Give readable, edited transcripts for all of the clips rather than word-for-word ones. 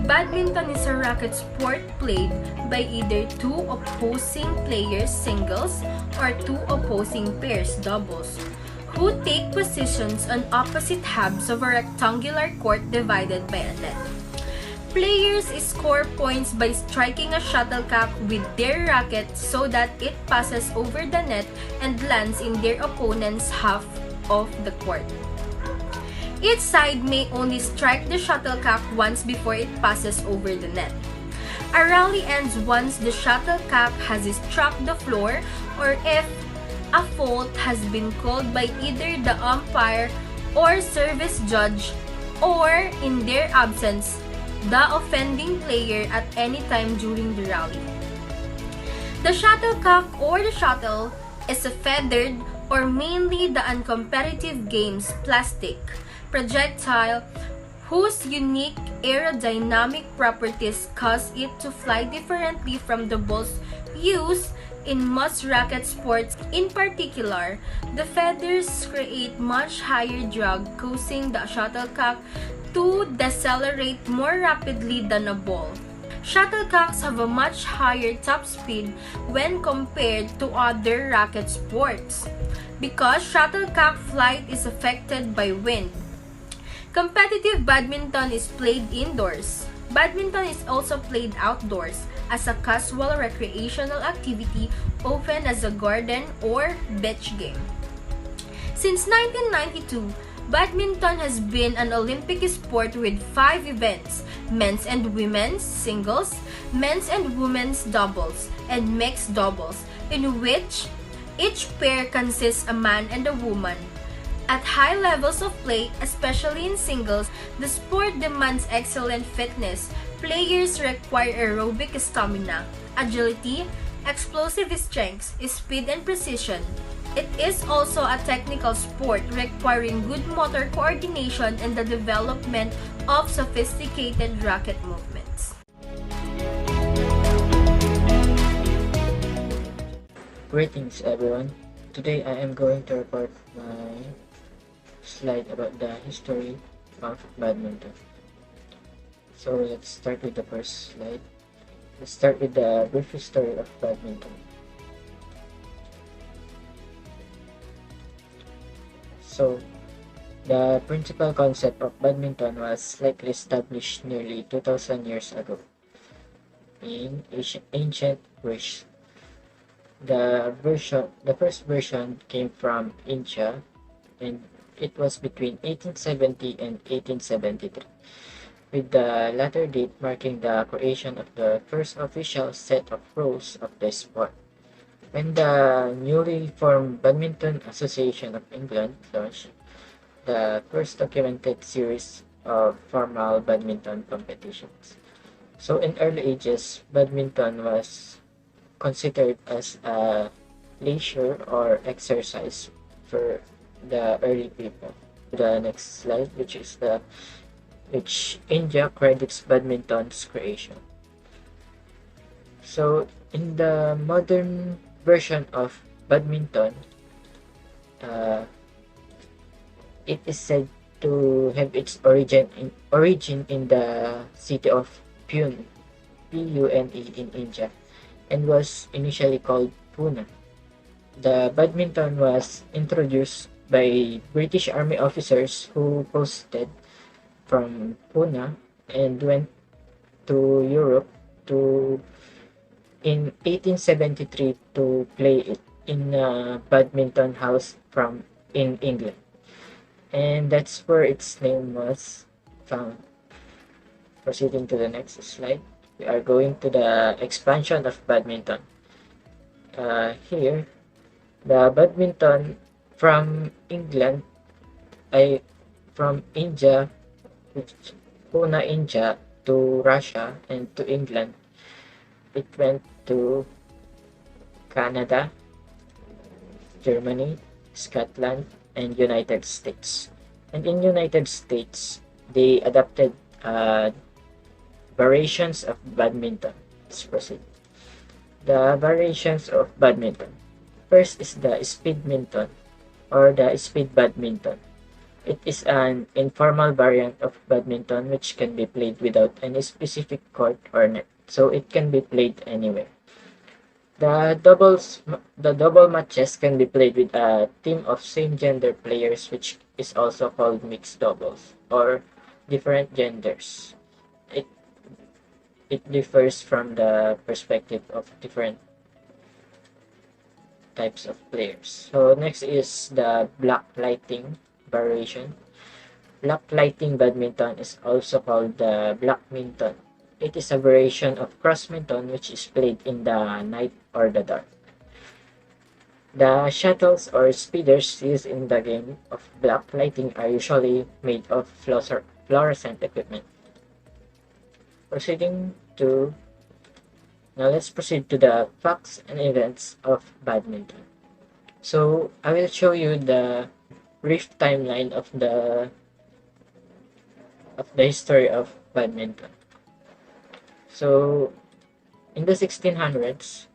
Badminton is a racket sport played by either two opposing players singles or two opposing pairs doubles, who take positions on opposite halves of a rectangular court divided by a net. Players score points by striking a shuttlecock with their racket so that it passes over the net and lands in their opponent's half of the court. Each side may only strike the shuttlecock once before it passes over the net. A rally ends once the shuttlecock has struck the floor or if a fault has been called by either the umpire or service judge or, in their absence, the offending player at any time during the rally. The shuttlecock or the shuttle is a feathered or mainly the uncompetitive game's plastic projectile whose unique aerodynamic properties cause it to fly differently from the balls used in most racket sports. In particular, the feathers create much higher drag, causing the shuttlecock to decelerate more rapidly than a ball. Shuttlecocks have a much higher top speed when compared to other racket sports because shuttlecock flight is affected by wind. Competitive badminton is played indoors. Badminton is also played outdoors as a casual recreational activity, often as a garden or beach game. Since 1992, badminton has been an Olympic sport with 5 events: men's and women's singles, men's and women's doubles, and mixed doubles, in which each pair consists a man and a woman. At high levels of play, especially in singles, the sport demands excellent fitness. Players require aerobic stamina, agility, explosive strength, speed, and precision. It is also a technical sport requiring good motor coordination and the development of sophisticated racket movements. Greetings everyone. Today I am going to report my slide about the history of badminton. So let's start with the first slide. Let's start with the brief history of badminton. So the principal concept of badminton was likely established nearly 2000 years ago in ancient Greece. The first version came from India, and it was between 1870 and 1873, with the latter date marking the creation of the first official set of rules of the sport. When the newly formed Badminton Association of England launched the first documented series of formal badminton competitions. So in early ages, badminton was considered as a leisure or exercise for the early people. The next slide, which India credits badminton's creation. So in the modern version of badminton, it is said to have its origin in the city of Pune, Pune in India, and was initially called Pune. The badminton was introduced by British Army officers who posted from Pune and went to Europe in 1873 to play it in a badminton house in England, and that's where its name was found. Proceeding to the next slide, we are going to the expansion of badminton. Here, the badminton from England, from India, Pune, India, to Russia and to England. It went to Canada, Germany, Scotland, and United States. And in United States, they adopted variations of badminton. Let's proceed. The variations of badminton. First is the speedminton or the speed badminton. It is an informal variant of badminton which can be played without any specific court or net, so it can be played anywhere. The double matches can be played with a team of same gender players, which is also called mixed doubles, or different genders. It it differs from the perspective of different types of players. So next is the black lighting variation. Black lighting badminton is also called the blackminton. It is a variation of crossminton which is played in the night or the dark. The shuttles or speeders used in the game of black lighting are usually made of fluorescent equipment. Proceeding to Now let's proceed to the facts and events of badminton. So I will show you the brief timeline of the history of badminton. So in the 1600s,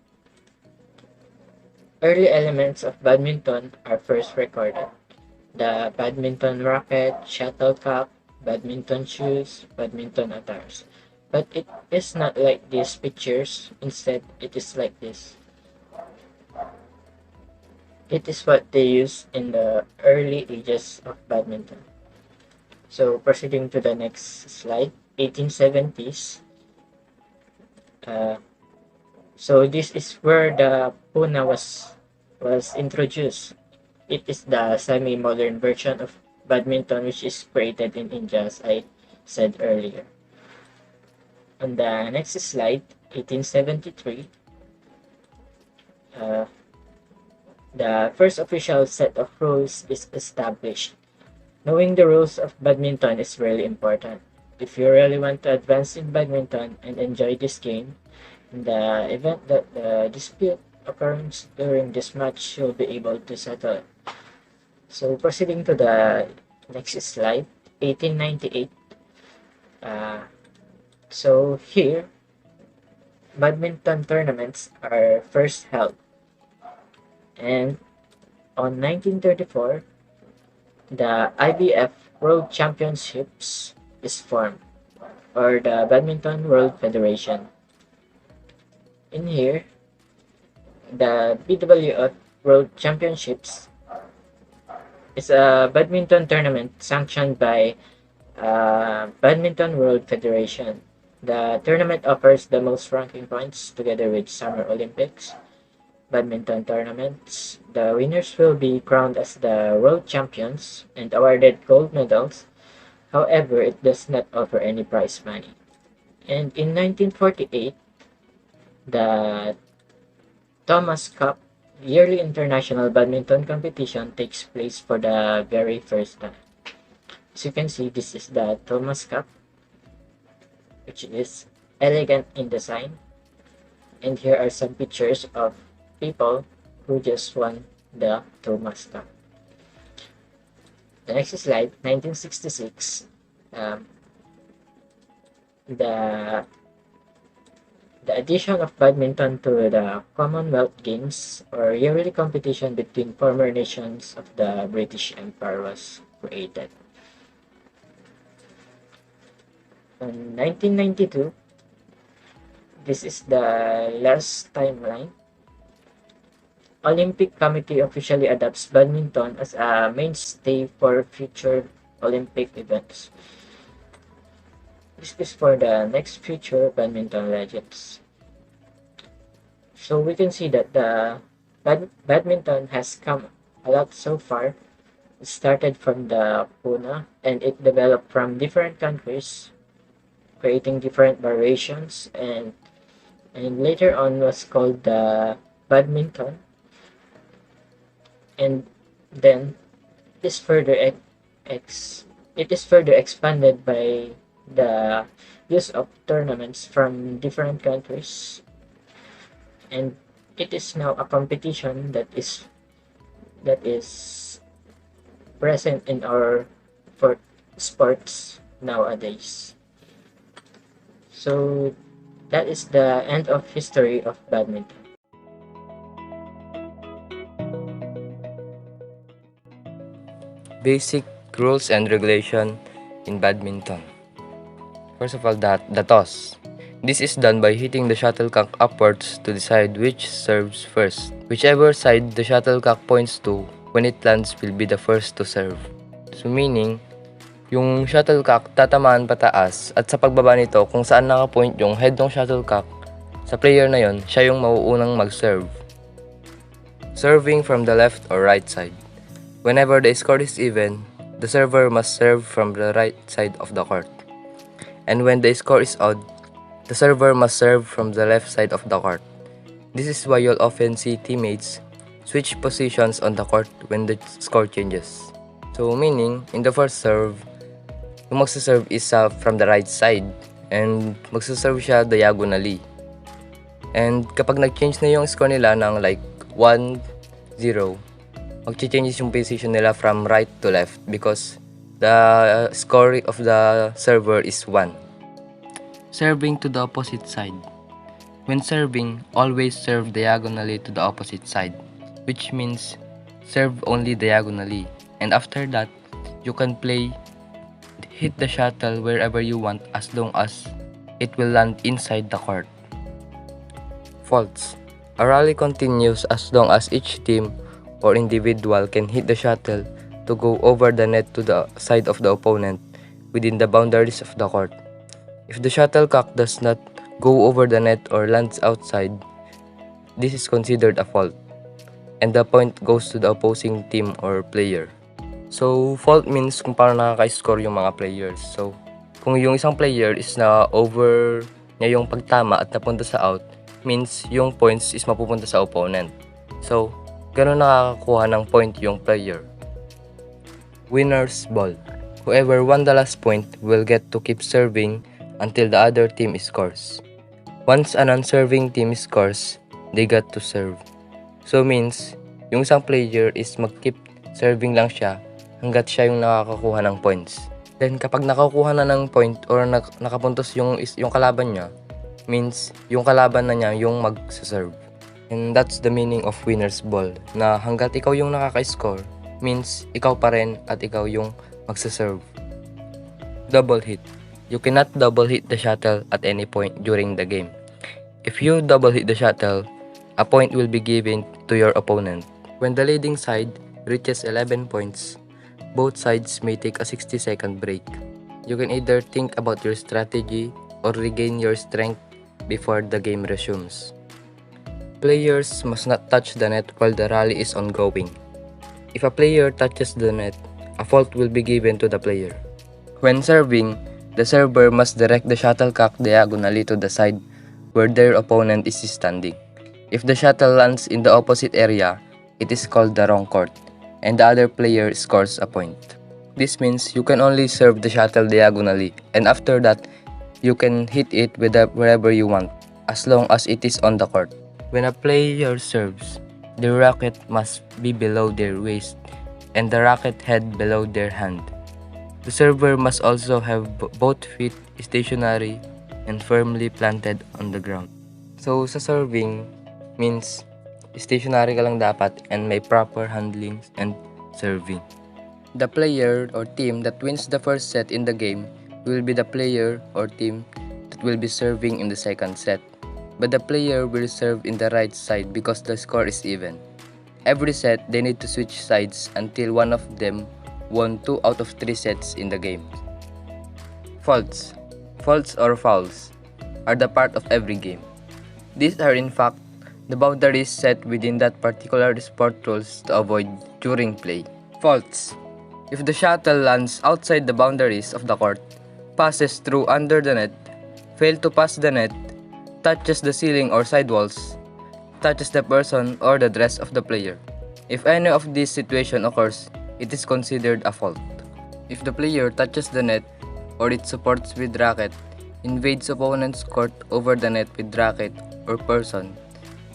early elements of badminton are first recorded. The badminton racket, shuttlecock, badminton shoes, badminton attires. But it is not like these pictures, instead it is like this. It is what they used in the early ages of badminton. So proceeding to the next slide, 1870s. So this is where the Puna was introduced. It is the semi-modern version of badminton which is created in India, as I said earlier. On the next slide, 1873, the first official set of rules is established. Knowing the rules of badminton is really important. If you really want to advance in badminton and enjoy this game, in the event that the dispute occurs during this match, you'll be able to settle it. So proceeding to the next slide, 1898. So here, badminton tournaments are first held. And on 1934, the IBF World Championships is formed, or the Badminton World Federation. In here, the BWF World Championships is a badminton tournament sanctioned by Badminton World Federation. The tournament offers the most ranking points together with Summer Olympics badminton tournaments. The winners will be crowned as the world champions and awarded gold medals. However, it does not offer any prize money. And in 1948, the Thomas Cup yearly international badminton competition takes place for the very first time. As you can see, this is the Thomas Cup, which is elegant in design. And here are some pictures of people who just won the Thomas Cup. The next slide, 1966. The addition of badminton to the Commonwealth Games, or yearly competition between former nations of the British Empire, was created. In 1992, this is the last timeline. Olympic Committee officially adopts badminton as a mainstay for future Olympic events. This is for the next future badminton legends. So we can see that the badminton has come a lot so far. It started from the Puna and it developed from different countries, creating different variations, and later on was called the badminton. And then it is further expanded by the use of tournaments from different countries, and it is now a competition that is present in our sports nowadays. So that is the end of history of badminton. Basic rules and regulation in badminton. First of all, the toss. This is done by hitting the shuttlecock upwards to decide which serves first. Whichever side the shuttlecock points to when it lands will be the first to serve. So meaning, yung shuttlecock tatamaan pataas at sa pagbaba nito kung saan nakapoint yung head ng shuttlecock, sa player na yon, siya yung mauunang mag-serve. Serving from the left or right side. Whenever the score is even, the server must serve from the right side of the court. And when the score is odd, the server must serve from the left side of the court. This is why you'll often see teammates switch positions on the court when the score changes. So meaning, in the first serve, yung magsaserve is from the right side and magsaserve siya diagonally. And kapag nag-change na yung score nila ng like 1-0, mag-change yung position nila from right to left because the score of the server is 1. Serving to the opposite side. When serving, always serve diagonally to the opposite side, which means serve only diagonally. And after that, you can hit the shuttle wherever you want as long as it will land inside the court. Faults. A rally continues as long as each team or individual can hit the shuttle to go over the net to the side of the opponent within the boundaries of the court. If the shuttlecock does not go over the net or lands outside, this is considered a fault, and the point goes to the opposing team or player. So, fault means kung paano nakaka-score yung mga players. So, kung yung isang player is na over niya yung pagtama at napunta sa out, means yung points is mapupunta sa opponent. So, ganun nakakakuha ng point yung player. Winner's ball. Whoever won the last point will get to keep serving until the other team scores. Once an unserving team scores, they got to serve. So means, yung isang player is mag-keep serving lang siya hanggat siya yung nakakakuha ng points. Then kapag nakakuha na ng point or nakapuntos yung kalaban niya, means yung kalaban na niya yung mag-serve. And that's the meaning of winner's ball, na hanggat ikaw yung nakaka-score, means ikaw pa rin at ikaw yung magsaserve. Double hit. You cannot double hit the shuttle at any point during the game. If you double hit the shuttle, a point will be given to your opponent. When the leading side reaches 11 points, both sides may take a 60-second break. You can either think about your strategy or regain your strength before the game resumes. Players must not touch the net while the rally is ongoing. If a player touches the net, a fault will be given to the player. When serving, the server must direct the shuttlecock diagonally to the side where their opponent is standing. If the shuttle lands in the opposite area, it is called the wrong court, and the other player scores a point. This means you can only serve the shuttle diagonally, and after that, you can hit it wherever you want, as long as it is on the court. When a player serves, the racket must be below their waist and the racket head below their hand. The server must also have both feet stationary and firmly planted on the ground. So sa serving means stationary ka lang dapat and may proper handling and serving. The player or team that wins the first set in the game will be the player or team that will be serving in the second set. But the player will serve in the right side because the score is even. Every set, they need to switch sides until one of them won 2 out of 3 sets in the game. Faults. Faults or fouls are the part of every game. These are in fact the boundaries set within that particular sport rules to avoid during play. Faults. If the shuttle lands outside the boundaries of the court, passes through under the net, fail to pass the net, touches the ceiling or sidewalls, touches the person or the dress of the player. If any of these situations occurs, it is considered a fault. If the player touches the net or it supports with racket, invades opponent's court over the net with racket or person,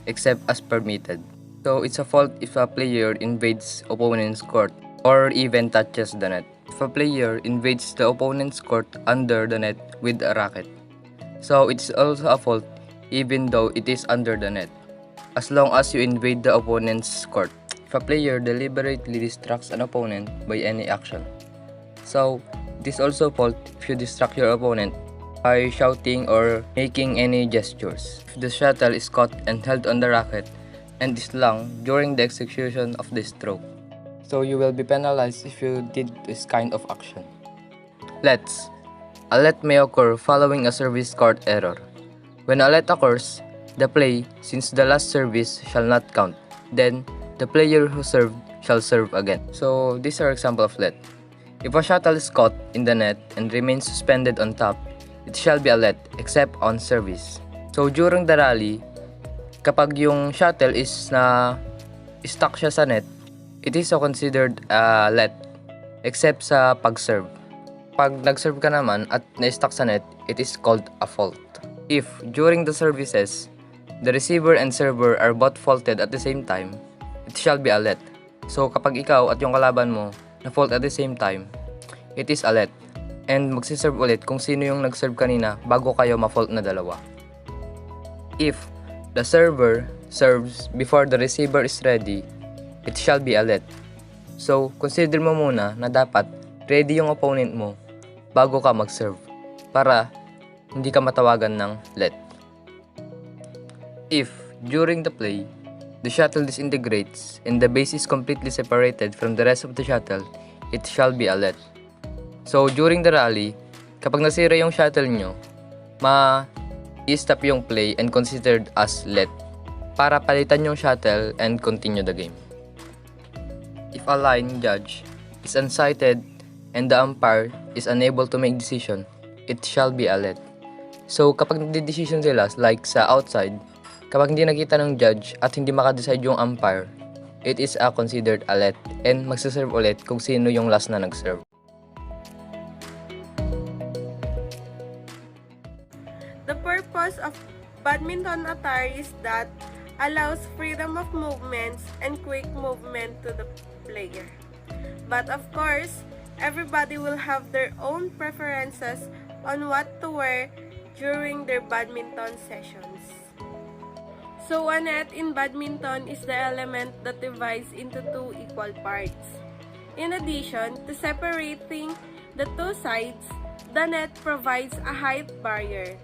except as permitted. So it's a fault if a player invades opponent's court or even touches the net. If a player invades the opponent's court under the net with a racket. So it's also a fault even though it is under the net, as long as you invade the opponent's court. If a player deliberately distracts an opponent by any action, So, it is also fault if you distract your opponent by shouting or making any gestures. If the shuttle is caught and held on the racket and is long during the execution of the stroke, so you will be penalized if you did this kind of action. Lets. A let may occur following a service court error. When a let occurs, the play, since the last service, shall not count. Then, the player who served shall serve again. So, these are example of let. If a shuttle is caught in the net and remains suspended on top, it shall be a let, except on service. So, during the rally, kapag yung shuttle is stuck siya sa net, it is so considered a let, except sa pag-serve. Pag nag-serve ka naman at na-stuck sa net, it is called a fault. If, during the services, the receiver and server are both faulted at the same time, it shall be a let. So, kapag ikaw at yung kalaban mo na-fault at the same time, it is a let. And magsiserve ulit kung sino yung nag-serve kanina bago kayo ma-fault na dalawa. If the server serves before the receiver is ready, it shall be a let. So, consider mo muna na dapat ready yung opponent mo bago ka mag-serve para hindi ka matawagan ng let. If, during the play, the shuttle disintegrates and the base is completely separated from the rest of the shuttle, it shall be a let. So, during the rally, kapag nasira yung shuttle nyo, ma-stop yung play and considered as let para palitan yung shuttle and continue the game. If a line judge is unsighted and the umpire is unable to make decision, it shall be a let. So, kapag nagde-decision sila, like sa outside, kapag hindi nakita ng judge at hindi makadecide yung umpire, it is considered a let and magsaserve ulit kung sino yung last na nag-serve. The purpose of badminton attire is that allows freedom of movements and quick movement to the player. But of course, everybody will have their own preferences on what to wear during their badminton sessions. So, a net in badminton is the element that divides into two equal parts. In addition to separating the two sides, the net provides a height barrier.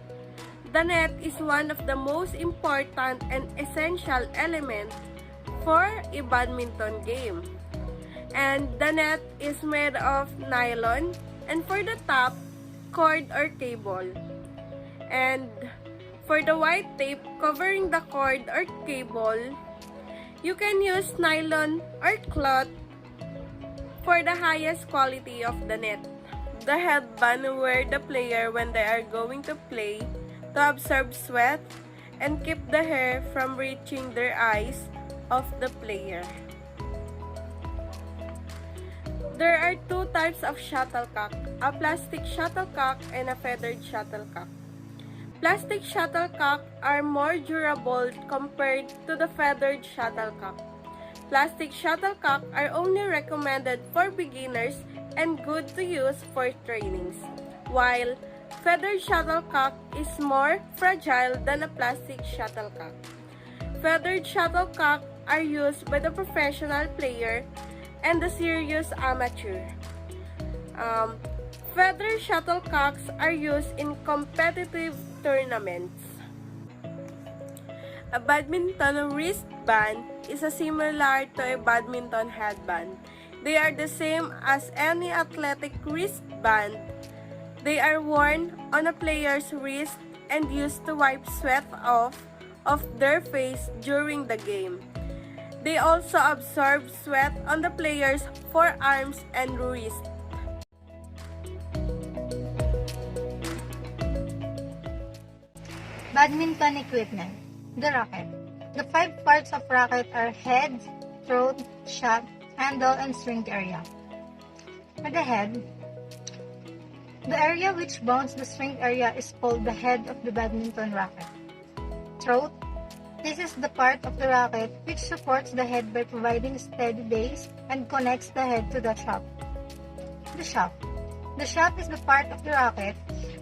The net is one of the most important and essential elements for a badminton game. And the net is made of nylon, and for the top, cord or cable. And for the white tape covering the cord or cable, you can use nylon or cloth for the highest quality of the net. The headband wear the player when they are going to play to absorb sweat and keep the hair from reaching their eyes of the player. There are two types of shuttlecock, a plastic shuttlecock and a feathered shuttlecock. Plastic shuttlecock are more durable compared to the feathered shuttlecock. Plastic shuttlecock are only recommended for beginners and good to use for trainings, while feathered shuttlecock is more fragile than a plastic shuttlecock. Feathered shuttlecock are used by the professional player and the serious amateur. Feathered shuttlecocks are used in competitive tournaments. A badminton wristband is similar to a badminton headband. They are the same as any athletic wristband. They are worn on a player's wrist and used to wipe sweat off of their face during the game. They also absorb sweat on the player's forearms and wrist. Badminton equipment. The racket. The 5 parts of racket are head, throat, shaft, handle, and string area. For the head, the area which bounds the string area is called the head of the badminton racket. Throat. This is the part of the racket which supports the head by providing steady base and connects the head to the shaft. The shaft. The shaft is the part of the racket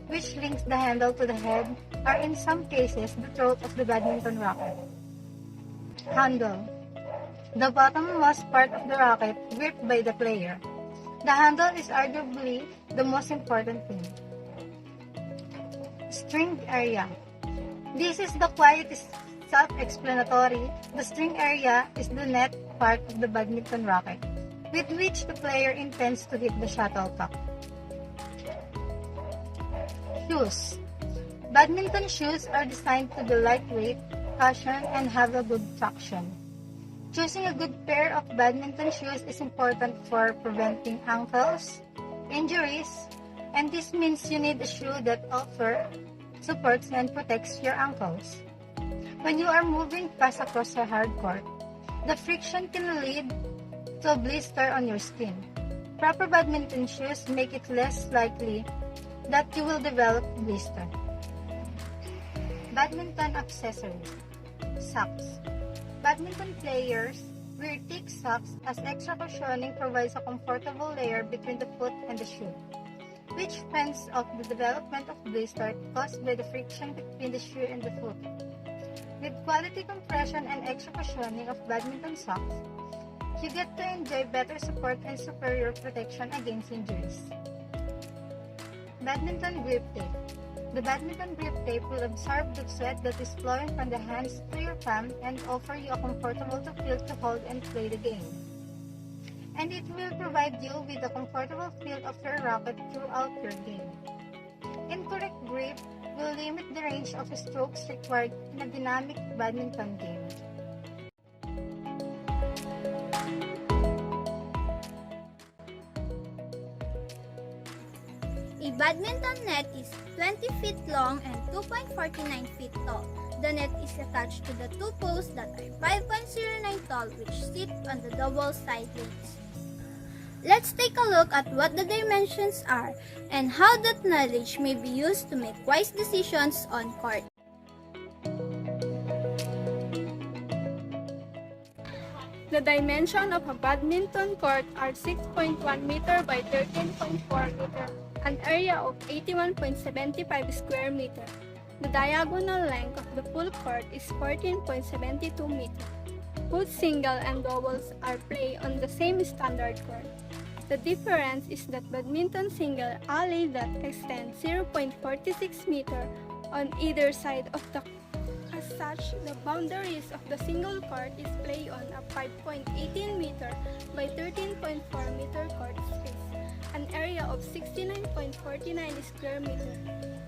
which links the handle to the head, or in some cases, the throat of the badminton racket. Handle. The bottommost part of the racket gripped by the player. The handle is arguably the most important thing. String area. This is the quiet self-explanatory. The string area is the net part of the badminton racket, with which the player intends to hit the shuttlecock. Shoes. Badminton shoes are designed to be lightweight, cushion, and have a good traction. Choosing a good pair of badminton shoes is important for preventing ankles, injuries, and this means you need a shoe that supports and protects your ankles. When you are moving fast across a hard court, the friction can lead to a blister on your skin. Proper badminton shoes make it less likely that you will develop blister. Badminton accessories. Socks. Badminton players wear thick socks as extra cushioning provides a comfortable layer between the foot and the shoe, which fends off the development of blister caused by the friction between the shoe and the foot. With quality compression and extra cushioning of badminton socks, you get to enjoy better support and superior protection against injuries. Badminton grip tape. The badminton grip tape will absorb the sweat that is flowing from the hands to your palm and offer you a comfortable feel to hold and play the game. And it will provide you with a comfortable feel of your racket throughout your game. Incorrect grip will limit the range of strokes required in a dynamic badminton game. A badminton net is 20 feet long and 2.49 feet tall. The net is attached to the two posts that are 5.09 tall, which sit on the double side lanes. Let's take a look at what the dimensions are and how that knowledge may be used to make wise decisions on court. The dimension of a badminton court are 6.1 meter by 13.4 meter, an area of 81.75 square meter. The diagonal length of the full court is 14.72 meter. Both single and doubles are played on the same standard court. The difference is that badminton single alley that extends 0.46 meter on either side of the court. As such, the boundaries of the single court is played on a 5.18 meter by 13.4 meter court space, an area of 69.49 square meter.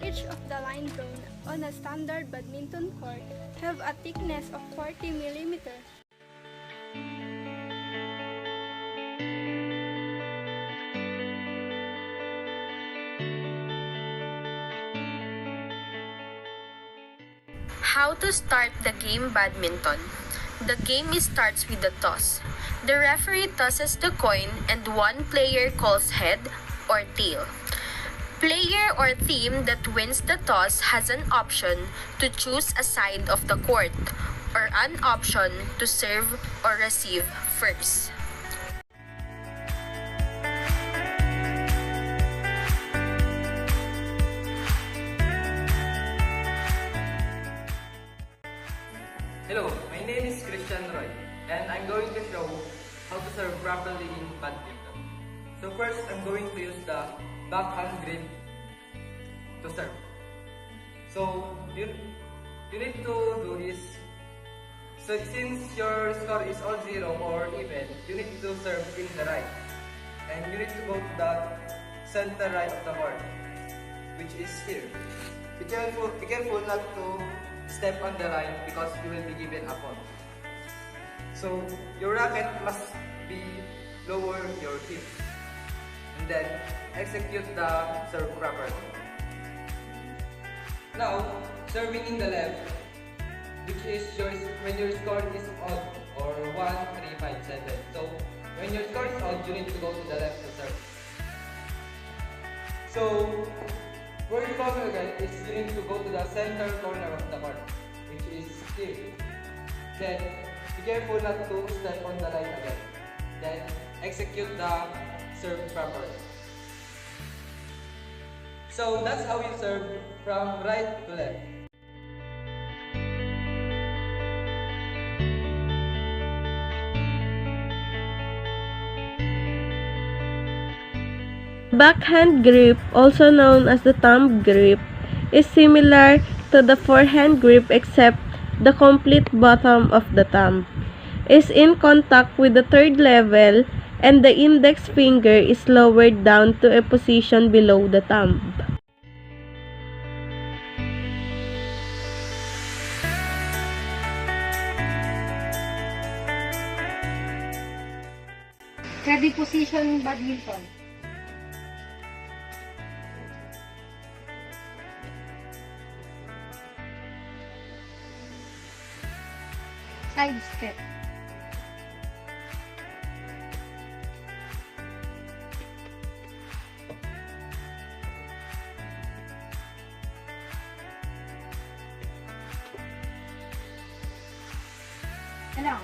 Each of the line drawn on a standard badminton court have a thickness of 40 millimeter. How to start the game badminton. The game starts with the toss. The referee tosses the coin and one player calls head or tail. Player or team that wins the toss has an option to choose a side of the court or an option to serve or receive first. Hello, my name is Christian Roy, and I'm going to show how to serve properly in badminton. So first, I'm going to use the backhand grip to serve. So you need to do is, so since your score is all zero or even, you need to serve in the right, and you need to go to the center right of the court, which is here. Be careful not to step on the line because you will be given a point. So your racket must be lower your hip and then execute the serve properly. Now, serving in the left, which is when your score is odd or 1, 3, 5, 7. So when your score is odd, you need to go to the left to serve. So where you go again is you need to go to the center corner of the court, which is here. Then, be careful not to step on the line again. Then, execute the serve properly. So, that's how you serve from right to left. backhand grip, also known as the thumb grip, is similar to the forehand grip except the complete bottom of the thumb is in contact with the third level and the index finger is lowered down to a position below the thumb. Ready position badminton. Side step. Along.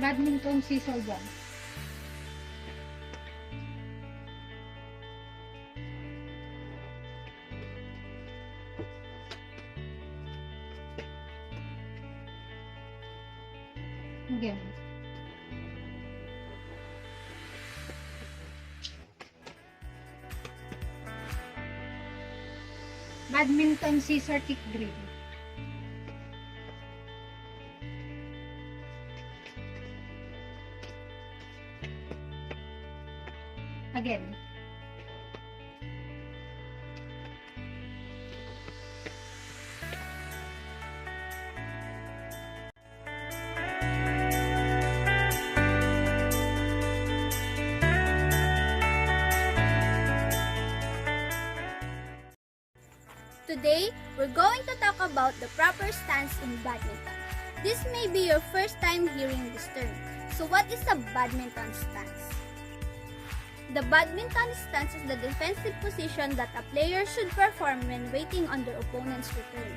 Badminton scissor jump. Again. Badminton scissor kick drill. Again. Today, we're going to talk about the proper stance in badminton. This may be your first time hearing this term. So what is a badminton stance? The badminton stance is the defensive position that a player should perform when waiting on their opponent's return.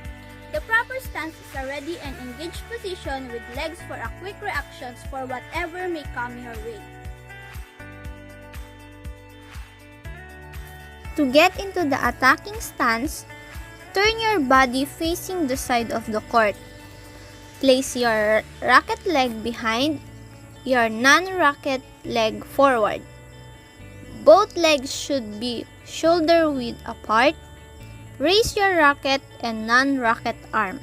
The proper stance is a ready and engaged position with legs for a quick reactions for whatever may come your way. To get into the attacking stance, turn your body facing the side of the court. Place your racket leg behind, your non-racket leg forward. Both legs should be shoulder width apart. Raise your racket and non-racket arm.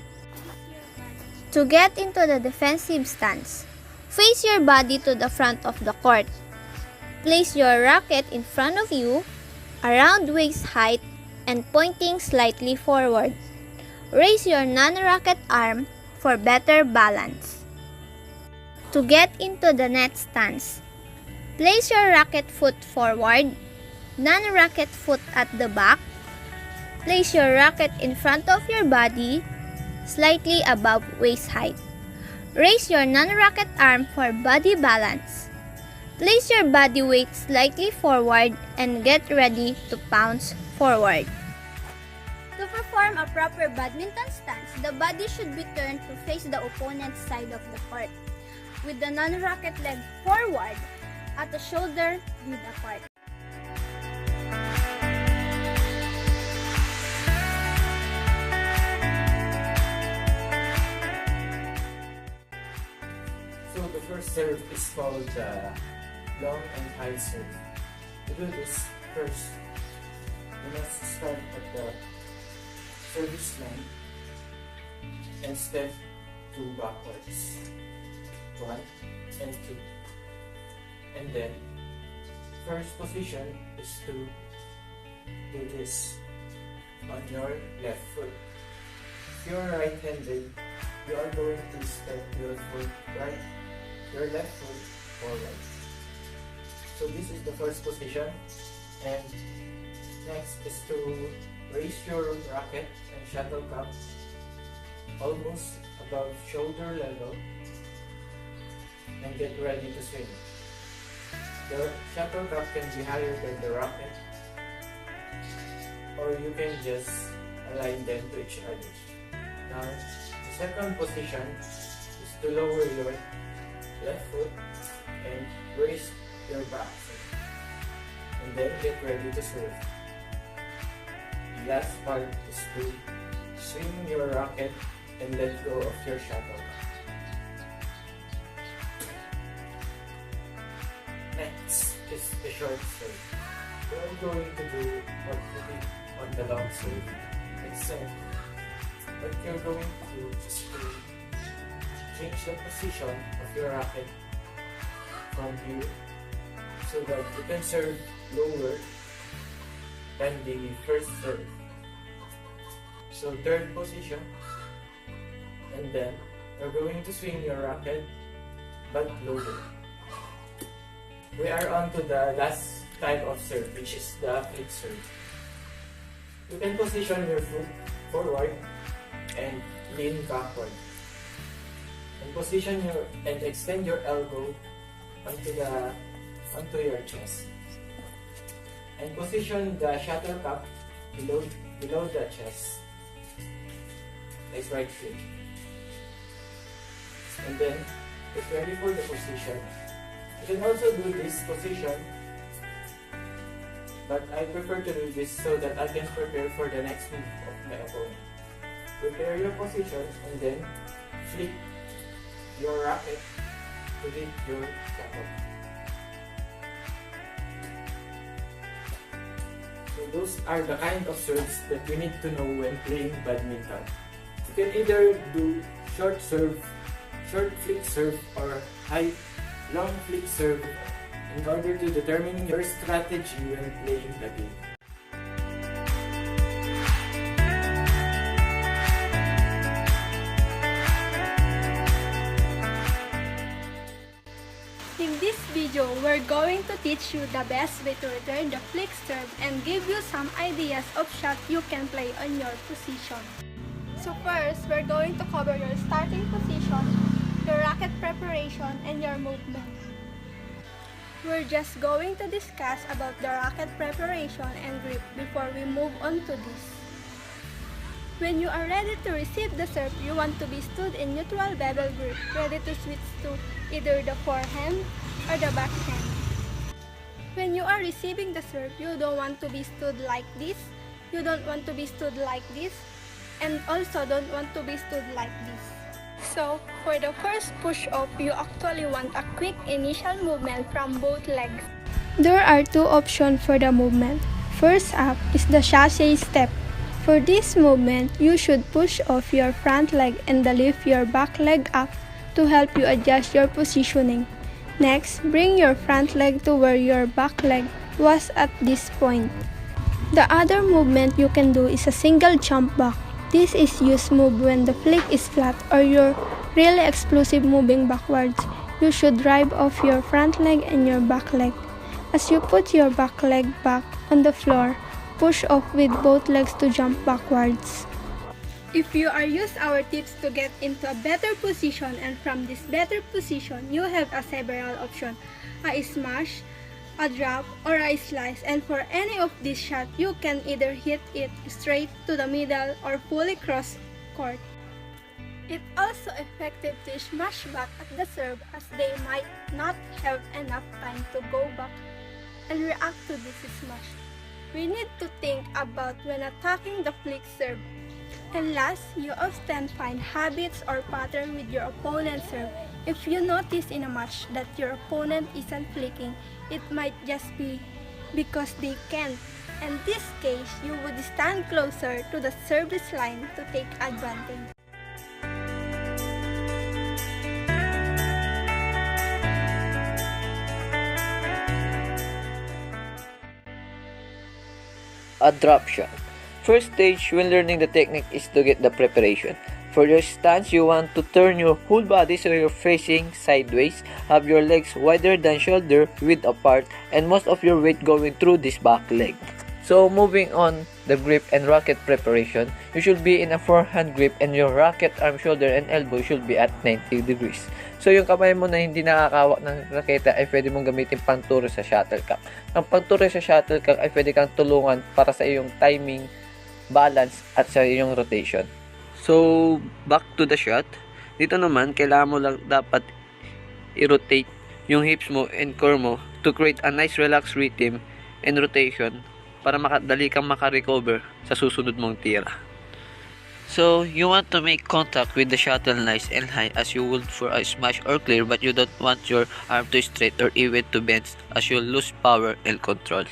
To get into the defensive stance, face your body to the front of the court. Place your racket in front of you, around waist height, and pointing slightly forward. Raise your non-racket arm for better balance. To get into the net stance, place your racket foot forward, non-racket foot at the back. Place your racket in front of your body, slightly above waist height. Raise your non-racket arm for body balance. Place your body weight slightly forward and get ready to pounce forward. To perform a proper badminton stance, the body should be turned to face the opponent's side of the court, with the non-racket leg forward at the shoulder width apart. So the first serve is called the long and high serve. To do this, first, you must start at the service line and step 2 backwards. 1 and 2. And then, first position is to do this on your left foot. If you are right-handed, you are going to step your foot right, your left foot forward. So this is the first position, and next is to raise your racket and shuttlecock almost above shoulder level and get ready to swing. The shuttlecock can be higher than the racket, or you can just align them to each other. Now, the second position is to lower your left foot and raise your back foot, and then get ready to serve. last part is to swing your racket and let go of your shuttle. Next is the short serve. We're going to do what we did on the long serve, except what you're going to do is to change the position of your racket from here so that you can serve lower than the first serve. So third position, and then you're going to swing your racket but lower. We are on to the last type of serve, which is the flick serve. You can position your foot forward and lean backward. And position your and extend your elbow onto your chest. And position the shuttlecock below the chest. Like right here. And then get ready for the position. You can also do this position, but I prefer to do this so that I can prepare for the next move of my opponent. Prepare your position and then flick your racket to hit your shuttle. So those are the kind of serves that you need to know when playing badminton. You can either do short flick serve or long flick serve in order to determine your strategy when playing the game. In this video, we're going to teach you the best way to return the flick serve and give you some ideas of shot you can play on your position. So first, we're going to cover your starting position, your racket preparation, and your movement. We're just going to discuss about the racket preparation and grip before we move on to this. When you are ready to receive the serve, you want to be stood in neutral bevel grip, ready to switch to either the forehand or the backhand. When you are receiving the serve, you don't want to be stood like this, you don't want to be stood like this, and also don't want to be stood like this. So, for the first push-off, you actually want a quick initial movement from both legs. There are two options for the movement. First up is the chassé step. For this movement, you should push off your front leg and lift your back leg up to help you adjust your positioning. Next, bring your front leg to where your back leg was at this point. The other movement you can do is a single jump back. This is used move when the flick is flat or you're really explosive moving backwards. You should drive off your front leg and your back leg. As you put your back leg back on the floor, push off with both legs to jump backwards. If you are use our tips to get into a better position, and from this better position, you have several options. A smash, a drop, or a slice, and for any of these shots, you can either hit it straight to the middle or fully cross court. It's also effective to smash back at the serve as they might not have enough time to go back and react to this smash. We need to think about when attacking the flick serve. And last, you often find habits or pattern with your opponent's serve. If you notice in a match that your opponent isn't flicking, it might just be because they can't. In this case, you would stand closer to the service line to take advantage. A drop shot. First stage when learning the technique is to get the preparation. For your stance, you want to turn your whole body so you're facing sideways, have your legs wider than shoulder width apart, and most of your weight going through this back leg. So moving on the grip and racket preparation, you should be in a forehand grip and your racket, arm, shoulder, and elbow should be at 90 degrees. So yung kamay mo na hindi nakakawak ng raketa ay pwede mong gamitin panturo sa shuttlecock. Ang panturo sa shuttlecock ay pwede kang tulungan para sa iyong timing, balance, at sa iyong rotation. So, back to the shot. Dito naman, kailangan mo lang dapat i-rotate yung hips mo and core mo to create a nice relaxed rhythm and rotation para makadali kang makarecover sa susunod mong tira. So, you want to make contact with the shuttle nice and high as you would for a smash or clear, but you don't want your arm to straight or even to bend as you'll lose power and control.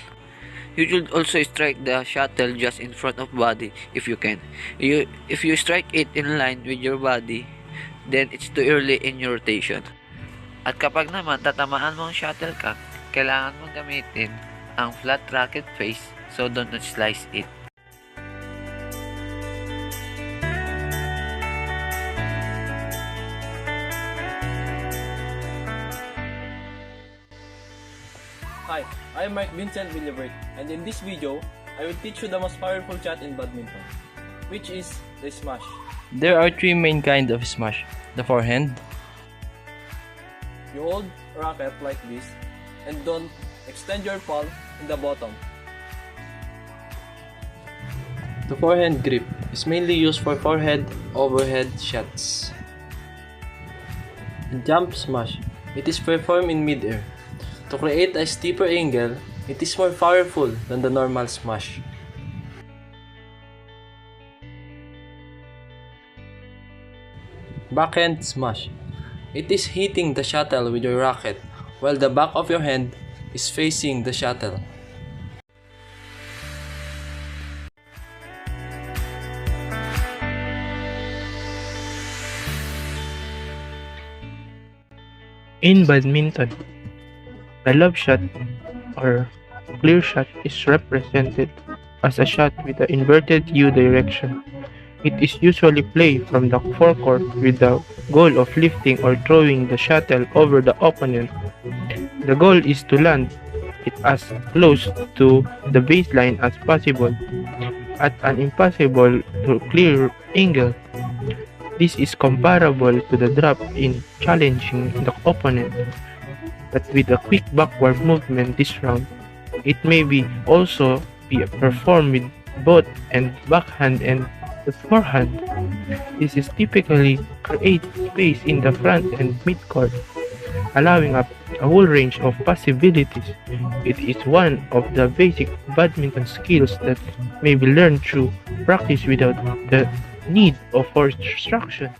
You should also strike the shuttle just in front of body if you can. If you strike it in line with your body, then it's too early in your rotation. At kapag naman tatamaan mo ang shuttlecock, kailangan mong gamitin ang flat racket face so don't slice it. Hi, I am Mark Vincent Villabert, and in this video, I will teach you the most powerful shot in badminton, which is the smash. There are three main kinds of smash. The forehand, You hold a racket like this, and don't extend your palm in the bottom. the forehand grip is mainly used for forehead overhead shots. The jump smash, it is performed in mid-air. To create a steeper angle, it is more powerful than the normal smash. Backhand smash. It is hitting the shuttle with your racket while the back of your hand is facing the shuttle. In badminton, the lob shot or clear shot is represented as a shot with the inverted U direction. It is usually played from the forecourt with the goal of lifting or throwing the shuttle over the opponent. The goal is to land it as close to the baseline as possible at an impossible to clear angle. This is comparable to the drop in challenging the opponent, but with a quick backward movement this round. It may be also be performed with both and backhand and the forehand. This is typically create space in the front and mid-court, allowing up a whole range of possibilities. It is one of the basic badminton skills that may be learned through practice without the need of forced instruction.